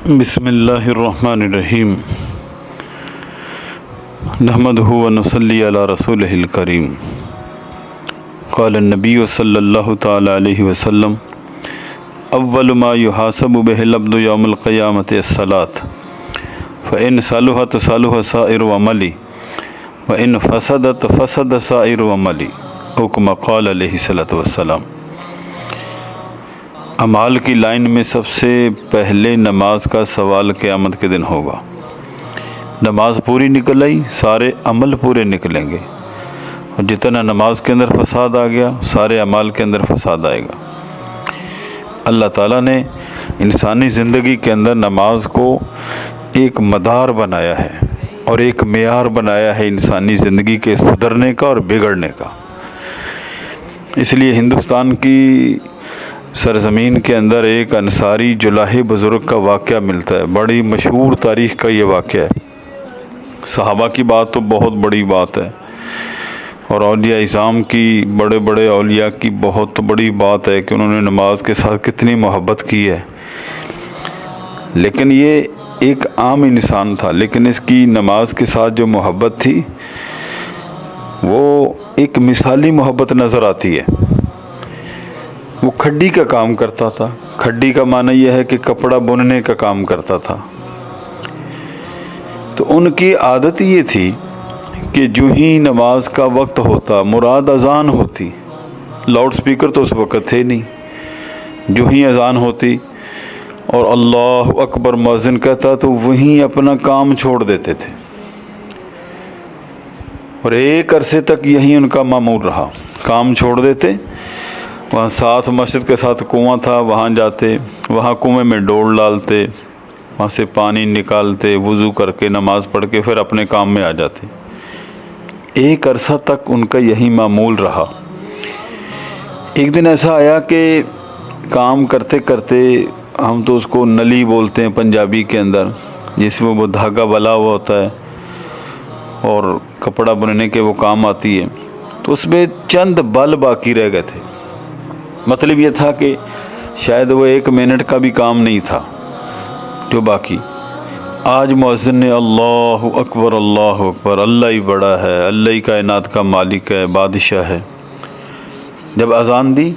بسم اللہ الرحمن الرحیم نحمدہ ونصلی علی رسولہ الکریم قال النبی صلی اللہ تعالی علیہ وسلم اول ما یحاسب بہ العبد یوم القیامۃ الصلاۃ فإن صلحت صلح سائر عملی وإن فسدت فسد سائر عملی او کما قال علیہ الصلاۃ والسلام۔ اعمال کی لائن میں سب سے پہلے نماز کا سوال قیامت کے دن ہوگا۔ نماز پوری نکل آئی، سارے عمل پورے نکلیں گے، اور جتنا نماز کے اندر فساد آ گیا سارے اعمال کے اندر فساد آئے گا۔ اللہ تعالیٰ نے انسانی زندگی کے اندر نماز کو ایک مدار بنایا ہے اور ایک معیار بنایا ہے انسانی زندگی کے سدھرنے کا اور بگڑنے کا۔ اس لیے ہندوستان کی سرزمین کے اندر ایک انصاری جلاہی بزرگ کا واقعہ ملتا ہے، بڑی مشہور تاریخ کا یہ واقعہ ہے۔ صحابہ کی بات تو بہت بڑی بات ہے، اور اولیاء اعظام کی، بڑے بڑے اولیاء کی بہت بڑی بات ہے کہ انہوں نے نماز کے ساتھ کتنی محبت کی ہے۔ لیکن یہ ایک عام انسان تھا، لیکن اس کی نماز کے ساتھ جو محبت تھی وہ ایک مثالی محبت نظر آتی ہے۔ وہ کھڈی کا کام کرتا تھا۔ کھڈی کا معنی یہ ہے کہ کپڑا بننے کا کام کرتا تھا۔ تو ان کی عادت یہ تھی کہ جو ہی نماز کا وقت ہوتا، مراد اذان ہوتی، لاؤڈ سپیکر تو اس وقت تھے نہیں، جو ہی اذان ہوتی اور اللہ اکبر مؤذن کہتا تو وہیں اپنا کام چھوڑ دیتے تھے، اور ایک عرصے تک یہی ان کا معمول رہا۔ کام چھوڑ دیتے، وہاں ساتھ مسجد کے ساتھ کنواں تھا، وہاں جاتے، وہاں کنویں میں ڈول ڈالتے، وہاں سے پانی نکالتے، وضو کر کے نماز پڑھ کے پھر اپنے کام میں آ جاتے۔ ایک عرصہ تک ان کا یہی معمول رہا۔ ایک دن ایسا آیا کہ کام کرتے کرتے، ہم تو اس کو نلی بولتے ہیں پنجابی کے اندر، جس میں وہ دھاگا بلا ہوا ہوتا ہے اور کپڑا بننے کے وہ کام آتی ہے، تو اس میں چند بل باقی رہ گئے تھے۔ مطلب یہ تھا کہ شاید وہ 1 منٹ کا بھی کام نہیں تھا جو باقی۔ آج مؤذن نے اللہ اکبر اللہ ہی بڑا ہے، اللہ ہی کائنات کا مالک ہے، بادشاہ ہے، جب اذان دی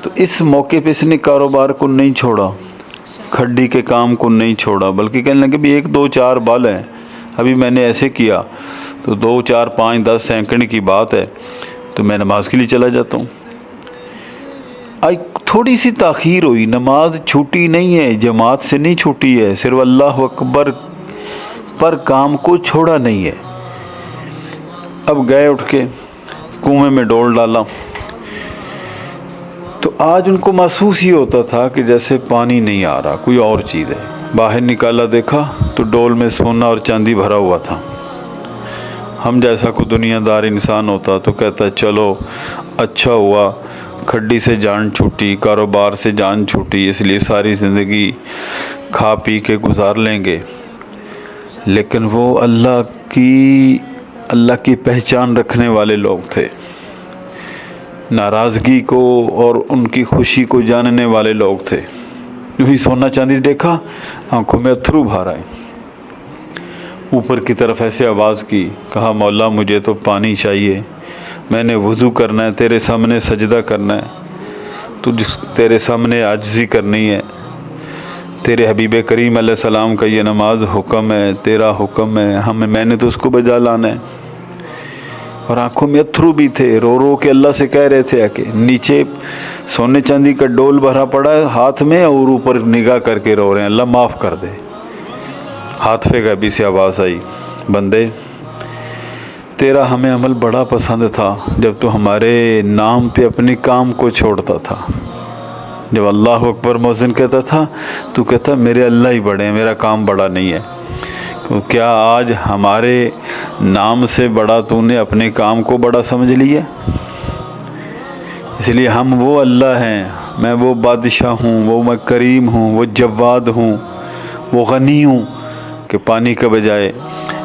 تو اس موقع پہ اس نے کاروبار کو نہیں چھوڑا، کھڈی کے کام کو نہیں چھوڑا، بلکہ کہنے لگے بھی 1 2 4 بال ہیں، ابھی میں نے ایسے کیا تو 2 4 5 10 سیکنڈ کی بات ہے، تو میں نماز کے لیے چلا جاتا ہوں۔ تھوڑی سی تاخیر ہوئی، نماز چھوٹی نہیں ہے، جماعت سے نہیں چھوٹی ہے، صرف اللہ اکبر پر کام کو چھوڑا نہیں ہے۔ اب گئے اٹھ کے کنویں میں ڈول ڈالا، تو آج ان کو محسوس ہی ہوتا تھا کہ جیسے پانی نہیں آ رہا، کوئی اور چیز ہے۔ باہر نکالا، دیکھا تو ڈول میں سونا اور چاندی بھرا ہوا تھا۔ ہم جیسا کوئی دنیا دار انسان ہوتا تو کہتا چلو اچھا ہوا، کھڈی سے جان چھوٹی، کاروبار سے جان چھوٹی، اس لیے ساری زندگی کھا پی کے گزار لیں گے۔ لیکن وہ اللہ کی پہچان رکھنے والے لوگ تھے، ناراضگی کو اور ان کی خوشی کو جاننے والے لوگ تھے۔ جو ہی سونا چاندی دیکھا، آنکھوں میں اتھرو بھر آئے، اوپر کی طرف ایسے آواز کی، کہا مولا مجھے تو پانی چاہیے، میں نے وضو کرنا ہے، تیرے سامنے سجدہ کرنا ہے، تیرے سامنے عاجزی کرنی ہے، تیرے حبیب کریم علیہ السلام کا یہ نماز حکم ہے، تیرا حکم ہے، میں نے تو اس کو بجا لانا ہے۔ اور آنکھوں میں اتھرو بھی تھے، رو رو کے اللہ سے کہہ رہے تھے کہ نیچے سونے چاندی کا ڈول بھرا پڑا ہے ہاتھ میں، اور اوپر نگاہ کر کے رو رہے ہیں اللہ معاف کر دے۔ ہاتھ غیبی سے آواز آئی، بندے تیرا ہمیں عمل بڑا پسند تھا جب تو ہمارے نام پہ اپنے کام کو چھوڑتا تھا۔ جب اللہ اکبر مؤذن کہتا تھا تو کہتا میرے اللہ ہی بڑے ہیں، میرا کام بڑا نہیں ہے۔ کیا آج ہمارے نام سے بڑا تو نے اپنے کام کو بڑا سمجھ لیا؟ اس لیے ہم وہ اللہ ہیں، میں وہ بادشاہ ہوں، وہ میں کریم ہوں، وہ جواد ہوں، وہ غنی ہوں کہ پانی کے بجائے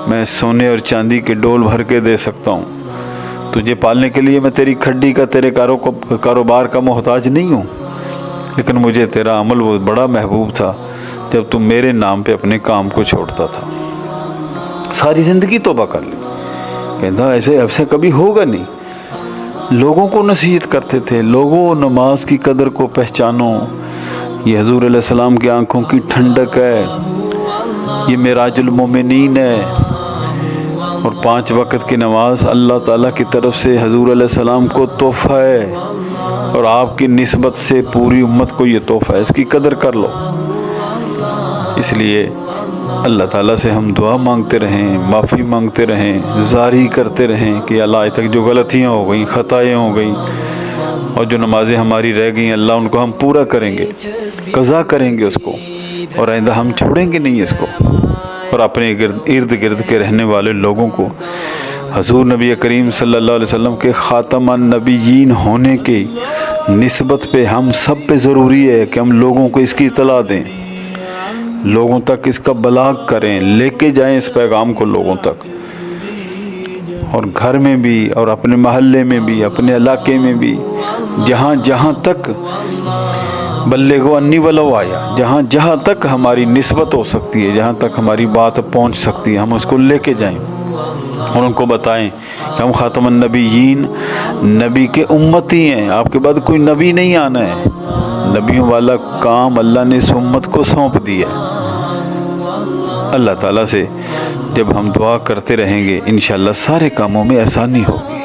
میں سونے اور چاندی کے ڈول بھر کے دے سکتا ہوں۔ تجھے پالنے کے لیے میں تیری کھڈی کا، تیرے کاروبار کا محتاج نہیں ہوں، لیکن مجھے تیرا عمل وہ بڑا محبوب تھا، جب تم میرے نام پہ اپنے کام کو چھوڑتا تھا. ساری زندگی توبہ کر لی. کہتا ایسے کبھی ہوگا نہیں. لوگوں کو نصیحت کرتے تھے, لوگوں نماز کی قدر کو پہچانو, یہ حضور علیہ السلام کی آنکھوں کی ٹھنڈک ہے, یہ معراج المومنین ہے, اور 5 وقت کی نماز اللہ تعالیٰ کی طرف سے حضور علیہ السلام کو تحفہ ہے, اور آپ کی نسبت سے پوری امت کو یہ تحفہ ہے. اس کی قدر کر لو. اس لیے اللہ تعالیٰ سے ہم دعا مانگتے رہیں, معافی مانگتے رہیں, زاری کرتے رہیں کہ اللہ آج تک جو غلطیاں ہو گئیں, خطائیں ہو گئیں, اور جو نمازیں ہماری رہ گئیں, اللہ ان کو ہم پورا کریں گے, قضا کریں گے اس کو, اور آئندہ ہم چھوڑیں گے نہیں اس کو. اور اپنے ارد گرد کے رہنے والے لوگوں کو حضور نبی کریم صلی اللہ علیہ وسلم کے خاتم النبیین ہونے کی نسبت پہ ہم سب پہ ضروری ہے کہ ہم لوگوں کو اس کی اطلاع دیں, لوگوں تک اس کا بلاغ کریں, لے کے جائیں اس پیغام کو لوگوں تک. اور گھر میں بھی, اور اپنے محلے میں بھی, اپنے علاقے میں بھی, جہاں جہاں تک بلغوا انی ولو آیا, جہاں جہاں تک ہماری نسبت ہو سکتی ہے, جہاں تک ہماری بات پہنچ سکتی ہے, ہم اس کو لے کے جائیں اور ان کو بتائیں کہ ہم خاتم النبیین, نبی کے امتی ہیں, آپ کے بعد کوئی نبی نہیں آنا ہے. نبیوں والا کام اللہ نے اس امت کو سونپ دیا ہے. اللہ تعالیٰ سے جب ہم دعا کرتے رہیں گے انشاءاللہ سارے کاموں میں آسانی ہوگی.